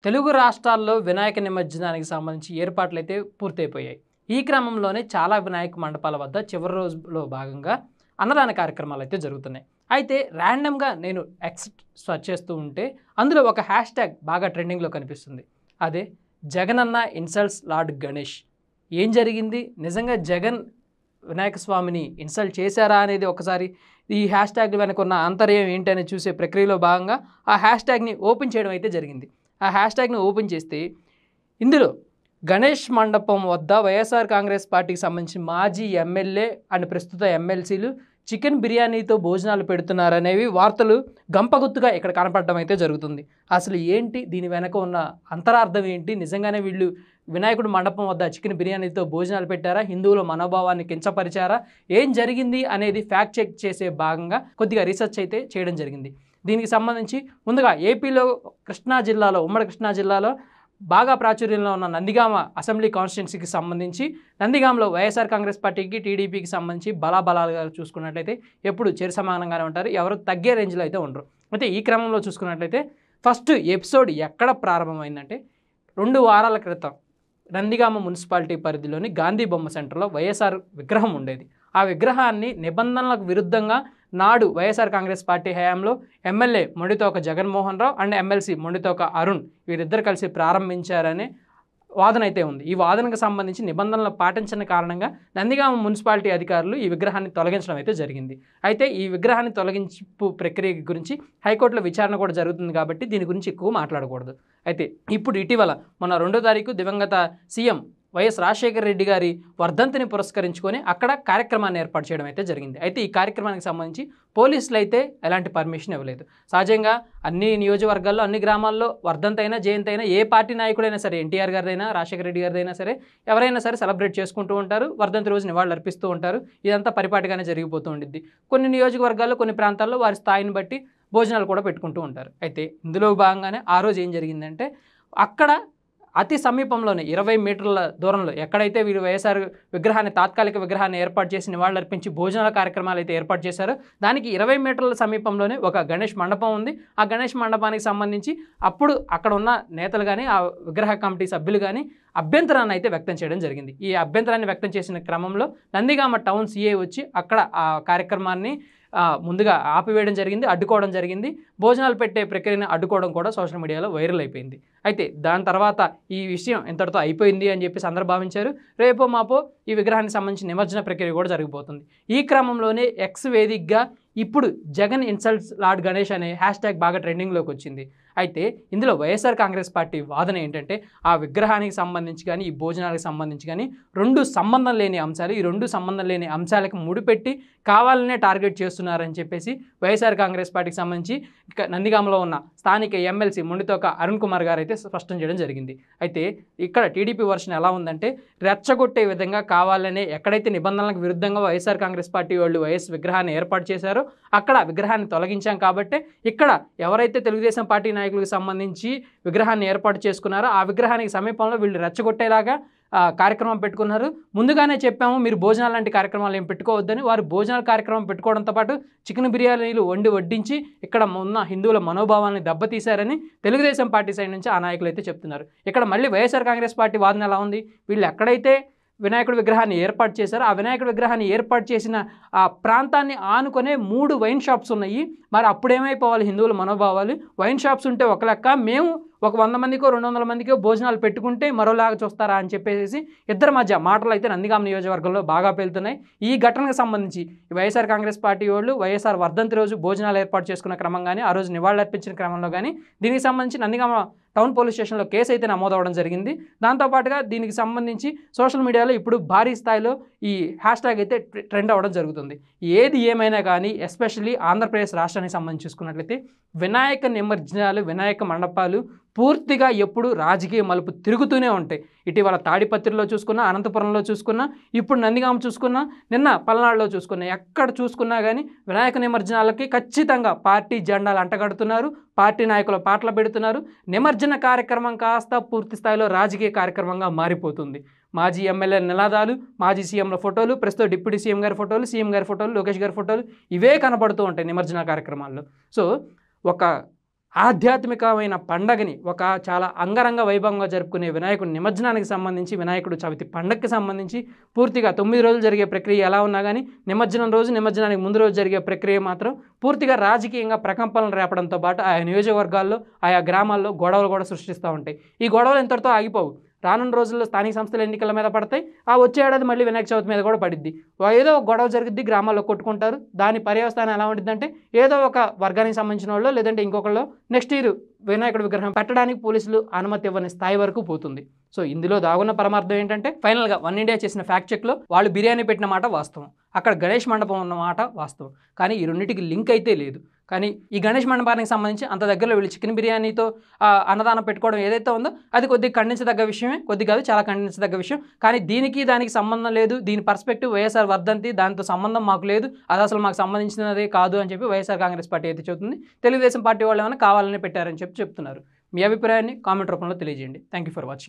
తెలుగు రాష్ట్రాల్లో వినాయక నిమజ్జనానికి సంబంధించి ఏర్పాట్లయితే పూర్తయిపోయాయి. ఈ క్రమంలోనే చాలా వినాయక మండపాల వద్ద చివరి రోజులో భాగంగా అన్నదాన కార్యక్రమాలు అయితే జరుగుతున్నాయి. అయితే ర్యాండమ్గా నేను ఎక్స్ సెర్చ్ చేస్తూ ఉంటే అందులో ఒక హ్యాష్ ట్యాగ్ బాగా ట్రెండింగ్లో కనిపిస్తుంది. అదే జగనన్న ఇన్సల్ట్స్ లార్డ్ గణేష్. ఏం జరిగింది? నిజంగా జగన్ వినాయక స్వామిని ఇన్సల్ట్ చేశారా అనేది ఒకసారి ఈ హ్యాష్ ట్యాగ్ వెనక ఉన్న ఆంతర్యం ఏంటని చూసే ప్రక్రియలో భాగంగా ఆ హ్యాష్ ట్యాగ్ని ఓపెన్ చేయడం అయితే జరిగింది. ఆ హ్యాష్ ట్యాగ్ని ఓపెన్ చేస్తే ఇందులో గణేష్ మండపం వద్ద వైఎస్ఆర్ కాంగ్రెస్ పార్టీకి సంబంధించి మాజీ ఎమ్మెల్యే అండ్ ప్రస్తుత ఎమ్మెల్సీలు చికెన్ బిర్యానీతో భోజనాలు పెడుతున్నారనేవి వార్తలు గంపగుత్తుగా ఇక్కడ కనపడడం అయితే జరుగుతుంది. అసలు ఏంటి దీని వెనక ఉన్న అంతరార్థం ఏంటి? నిజంగానే వీళ్ళు వినాయకుడి మండపం వద్ద చికెన్ బిర్యానీతో భోజనాలు పెట్టారా? హిందువుల మనోభావాన్ని కించపరిచారా? ఏం జరిగింది అనేది ఫ్యాక్ట్ చెక్ చేసే భాగంగా కొద్దిగా రీసెర్చ్ అయితే చేయడం జరిగింది. దీనికి సంబంధించి ముందుగా ఏపీలో కృష్ణా జిల్లాలో, ఉమ్మడి కృష్ణా జిల్లాలో బాగా ప్రాచుర్యంలో ఉన్న నందిగామ అసెంబ్లీ కాన్స్టిట్యున్సీకి సంబంధించి నందిగామలో వైఎస్ఆర్ కాంగ్రెస్ పార్టీకి టీడీపీకి సంబంధించి బలాబలాలుగా చూసుకున్నట్లయితే ఎప్పుడు సమానంగానే ఉంటారు. ఎవరు తగ్గే రేంజ్లో అయితే ఉండరు. అయితే ఈ క్రమంలో చూసుకున్నట్లయితే ఫస్ట్ ఎపిసోడ్ ఎక్కడ ప్రారంభమైందంటే 2 వారాల క్రితం నందిగామ మున్సిపాలిటీ పరిధిలోని గాంధీ బొమ్మ సెంటర్లో వైఎస్ఆర్ విగ్రహం ఉండేది. ఆ విగ్రహాన్ని నిబంధనలకు విరుద్ధంగా నాడు వైఎస్ఆర్ కాంగ్రెస్ పార్టీ హయాంలో MLA Mondithoka Jaganmohan Rao and MLC Mondithoka Arun వీరిద్దరు కలిసి ప్రారంభించారనే వాదన అయితే ఉంది. ఈ వాదనకు సంబంధించి నిబంధనలు పాటించిన కారణంగా నందిగామ మున్సిపాలిటీ అధికారులు ఈ విగ్రహాన్ని తొలగించడం అయితే జరిగింది. అయితే ఈ విగ్రహాన్ని తొలగింపు ప్రక్రియ గురించి హైకోర్టులో విచారణ కూడా జరుగుతుంది కాబట్టి దీని గురించి ఎక్కువ మాట్లాడకూడదు. అయితే ఇప్పుడు ఇటీవల మొన్న 2వ తారీఖు దివంగత సీఎం వైఎస్ రాజశేఖర రెడ్డి గారి వర్ధంతిని పురస్కరించుకొని అక్కడ కార్యక్రమాన్ని ఏర్పాటు చేయడం అయితే జరిగింది. అయితే ఈ కార్యక్రమానికి సంబంధించి పోలీసులు అయితే ఎలాంటి పర్మిషన్ ఇవ్వలేదు. సహజంగా అన్ని నియోజకవర్గాల్లో, అన్ని గ్రామాల్లో వర్ధంతి అయినా, జయంతి అయినా ఏ పార్టీ నాయకుడైనా సరే, ఎన్టీఆర్ గారిదైనా, రాజశేఖర రెడ్డి గారిదైనా సరే, ఎవరైనా సరే సెలబ్రేట్ చేసుకుంటూ ఉంటారు. వర్ధంతి రోజు నివాళులు అర్పిస్తూ ఉంటారు. ఇదంతా పరిపాటిగానే జరిగిపోతూ ఉండిద్ది. కొన్ని నియోజకవర్గాల్లో, కొన్ని ప్రాంతాల్లో వారి స్థాయిని బట్టి భోజనాలు కూడా పెట్టుకుంటూ ఉంటారు. అయితే ఇందులో భాగంగానే ఆ రోజు ఏం జరిగిందంటే అక్కడ అతి సమీపంలోనే 20 మీటర్ల దూరంలో ఎక్కడైతే వీరు వైఎస్ఆర్ విగ్రహాన్ని, తాత్కాలిక విగ్రహాన్ని ఏర్పాటు చేసి నివాళులు అర్పించి భోజనాల కార్యక్రమాలు అయితే ఏర్పాటు చేశారో దానికి 20 మీటర్ల సమీపంలోనే ఒక గణేష్ మండపం ఉంది. ఆ గణేష్ మండపానికి సంబంధించి అప్పుడు అక్కడ ఉన్న నేతలు కానీ, ఆ విగ్రహ కమిటీ సభ్యులు కానీ అభ్యంతరాన్ని అయితే వ్యక్తం చేయడం జరిగింది. ఈ అభ్యంతరాన్ని వ్యక్తం చేసిన క్రమంలో నందిగామ టౌన్ సిఐ వచ్చి అక్కడ ఆ కార్యక్రమాన్ని ముందుగా ఆపివేయడం జరిగింది, అడ్డుకోవడం జరిగింది. భోజనాలు పెట్టే ప్రక్రియను అడ్డుకోవడం కూడా సోషల్ మీడియాలో వైరల్ అయిపోయింది. అయితే దాని తర్వాత ఈ విషయం ఇంతటితో అయిపోయింది అని చెప్పేసి అందరూ భావించారు. రేపో మాపో ఈ విగ్రహానికి సంబంధించి నిమజ్జన ప్రక్రియ కూడా జరిగిపోతుంది. ఈ క్రమంలోనే ఎక్స్ వేదికగా ఇప్పుడు జగన్ ఇన్సల్ట్స్ లార్డ్ గణేష్ అనే హ్యాష్ ట్యాగ్ బాగా ట్రెండింగ్లోకి వచ్చింది. అయితే ఇందులో వైఎస్ఆర్ కాంగ్రెస్ పార్టీ వాదన ఏంటంటే ఆ విగ్రహానికి సంబంధించి కానీ, ఈ భోజనాలకు సంబంధించి కానీ 2 సంబంధం లేని అంశాలు, ఈ 2 సంబంధం లేని అంశాలకు ముడిపెట్టి కావాలనే టార్గెట్ చేస్తున్నారని చెప్పేసి వైఎస్ఆర్ కాంగ్రెస్ పార్టీకి సంబంధించి నందిగామలో ఉన్న స్థానిక ఎమ్మెల్సీ మొండితోక అరుణ్ కుమార్ గారు అయితే స్పష్టం చేయడం జరిగింది. అయితే ఇక్కడ టీడీపీ వర్షన్ ఎలా ఉందంటే రెచ్చగొట్టే విధంగా కావాలనే ఎక్కడైతే నిబంధనలకు విరుద్ధంగా వైఎస్ఆర్ కాంగ్రెస్ పార్టీ వాళ్ళు వైఎస్ విగ్రహాన్ని ఏర్పాటు చేశారో అక్కడ విగ్రహాన్ని తొలగించాం కాబట్టి ఇక్కడ ఎవరైతే తెలుగుదేశం పార్టీ నాయకులకు సంబంధించి విగ్రహాన్ని ఏర్పాటు చేసుకున్నారో ఆ విగ్రహానికి సమీపంలో వీళ్ళు రెచ్చగొట్టేలాగా కార్యక్రమం పెట్టుకున్నారు. ముందుగానే చెప్పాము మీరు భోజనాలు లాంటి కార్యక్రమాలు ఏం పెట్టుకోవద్దని. వారు భోజనాల కార్యక్రమం పెట్టుకోవడంతో పాటు చికెన్ బిర్యానీలు వడ్డించి ఇక్కడ ఉన్న హిందువుల మనోభావాన్ని దెబ్బతీశారని తెలుగుదేశం పార్టీ సైడ్ నుంచి ఆ నాయకులు అయితే చెప్తున్నారు. ఇక్కడ మళ్ళీ వైఎస్ఆర్ కాంగ్రెస్ పార్టీ వాదన ఎలా ఉంది? వీళ్ళు ఎక్కడైతే వినాయకుడి విగ్రహాన్ని ఏర్పాటు చేశారు ఆ వినాయకుడి విగ్రహాన్ని ఏర్పాటు చేసిన ఆ ప్రాంతాన్ని ఆనుకునే 3 వైన్ షాప్స్ ఉన్నాయి. మరి అప్పుడేమైపోవాలి హిందువుల మనోభావాలు? వైన్ షాప్స్ ఉంటే ఒక లెక్క, మేము ఒక 100 మందికో 200 మందికో భోజనాలు పెట్టుకుంటే మరోలాగా చూస్తారా అని చెప్పేసి ఇద్దరి మధ్య మాటలు అయితే నందిగామ నియోజకవర్గంలో బాగా పేలుతున్నాయి. ఈ ఘటనకు సంబంధించి వైఎస్ఆర్ కాంగ్రెస్ పార్టీ వాళ్ళు వైఎస్ఆర్ వర్ధంతి రోజు భోజనాలు ఏర్పాటు చేసుకున్న క్రమం కానీ, ఆ రోజు నివాళులు అర్పించిన క్రమంలో కానీ దీనికి సంబంధించి నందిగామ టౌన్ పోలీస్ స్టేషన్లో కేసు అయితే నమోదవడం జరిగింది. దాంతోపాటుగా దీనికి సంబంధించి సోషల్ మీడియాలో ఇప్పుడు భారీ స్థాయిలో ఈ హ్యాష్ ట్యాగ్ అయితే ట్రెండ్ అవ్వడం జరుగుతుంది. ఏది ఏమైనా కానీ ఎస్పెషల్లీ ఆంధ్రప్రదేశ్ రాష్ట్రానికి సంబంధించి చూసుకున్నట్లయితే వినాయక నిమజ్జనాలు, వినాయక మండపాలు పూర్తిగా ఎప్పుడు రాజకీయ మలుపు తిరుగుతూనే ఉంటాయి. ఇటీవల తాడిపత్రిలో చూసుకున్నా, అనంతపురంలో చూసుకున్నా, ఇప్పుడు నందిగామ చూసుకున్నా, నిన్న పల్నాడులో చూసుకున్నా, ఎక్కడ చూసుకున్నా కానీ వినాయక నిమజ్జనాలకి ఖచ్చితంగా పార్టీ జెండాలు అంటగడుతున్నారు, పార్టీ నాయకుల పాటలు పెడుతున్నారు. నిమజ్జన కార్యక్రమం కాస్త పూర్తి స్థాయిలో రాజకీయ కార్యక్రమంగా మారిపోతుంది. మాజీ ఎమ్మెల్యే నినాదాలు, మాజీ సీఎంల ఫోటోలు, ప్రస్తుతం డిప్యూటీ సీఎం గారి ఫోటోలు, సీఎం గారి ఫోటోలు, లోకేష్ గారి ఫోటోలు ఇవే కనబడుతూ ఉంటాయి నిమజ్జన కార్యక్రమాల్లో. సో ఒక ఆధ్యాత్మికమైన పండగని ఒక చాలా అంగరంగ వైభవంగా జరుపుకునే వినాయకుడి నిమజ్జనానికి సంబంధించి వినాయకుడు చవితి పండగకి సంబంధించి పూర్తిగా 9 రోజులు జరిగే ప్రక్రియ ఎలా ఉన్నా కానీ నిమజ్జనం రోజు నిమజ్జనానికి ముందు రోజు జరిగే ప్రక్రియ మాత్రం పూర్తిగా రాజకీయంగా ప్రకంపనలు రేపడంతో పాటు ఆయా నియోజకవర్గాల్లో ఆయా గ్రామాల్లో గొడవలు కూడా సృష్టిస్తూ ఉంటాయి. ఈ గొడవలు ఎంతటితో ఆగిపోవు. రానున్న రోజుల్లో స్థానిక సంస్థల ఎన్నికల మీద పడతాయి. ఆ వచ్చే ఏడాది మళ్ళీ వినాయక చవితి మీద కూడా పడిద్ది. ఏదో ఒక గొడవ జరిగిద్ది, గ్రామాల్లో కొట్టుకుంటారు. దాని పర్యవస్థానం ఎలా ఉంటుందంటే ఏదో ఒక వర్గానికి సంబంధించిన వాళ్ళు లేదంటే ఇంకొకళ్ళు నెక్స్ట్ ఇయర్ వినాయకుడి విగ్రహం పెట్టడానికి పోలీసులు అనుమతి ఇవ్వని స్థాయి వరకు పోతుంది. సో ఇందులో దాగున్న పరమార్థం ఏంటంటే ఫైనల్గా వన్ ఇండియా చేసిన ఫ్యాక్ట్ చెక్లో వాళ్ళు బిర్యానీ పెట్టిన మాట వాస్తవం, అక్కడ గణేష్ మండపం ఉన్న మాట వాస్తవం. కానీ ఈ రెండింటికి లింక్ అయితే లేదు. కానీ ఈ గణేష్ మండపానికి సంబంధించి అంత దగ్గరలో వీళ్ళు చికెన్ బిర్యానీతో అన్నదానం పెట్టుకోవడం ఏదైతే ఉందో అది కొద్దిగా ఖండించదగ్గ విషయమే, కొద్ది కాదు చాలా ఖండించదగ్గ విషయం. కానీ దీనికి దానికి సంబంధం లేదు, దీని పర్స్పెక్టివ్ వైఎస్ఆర్ వర్ధంతి, దాంతో సంబంధం మాకు లేదు, అది అసలు మాకు సంబంధించినదే కాదు అని చెప్పి వైఎస్ఆర్ కాంగ్రెస్ పార్టీ అయితే చెబుతుంది. తెలుగుదేశం పార్టీ వాళ్ళు ఏమైనా కావాలని పెట్టారని చెప్తున్నారు. మీ అభిప్రాయాన్ని కామెంట్ రూపంలో తెలియజేయండి. Thank you for watching.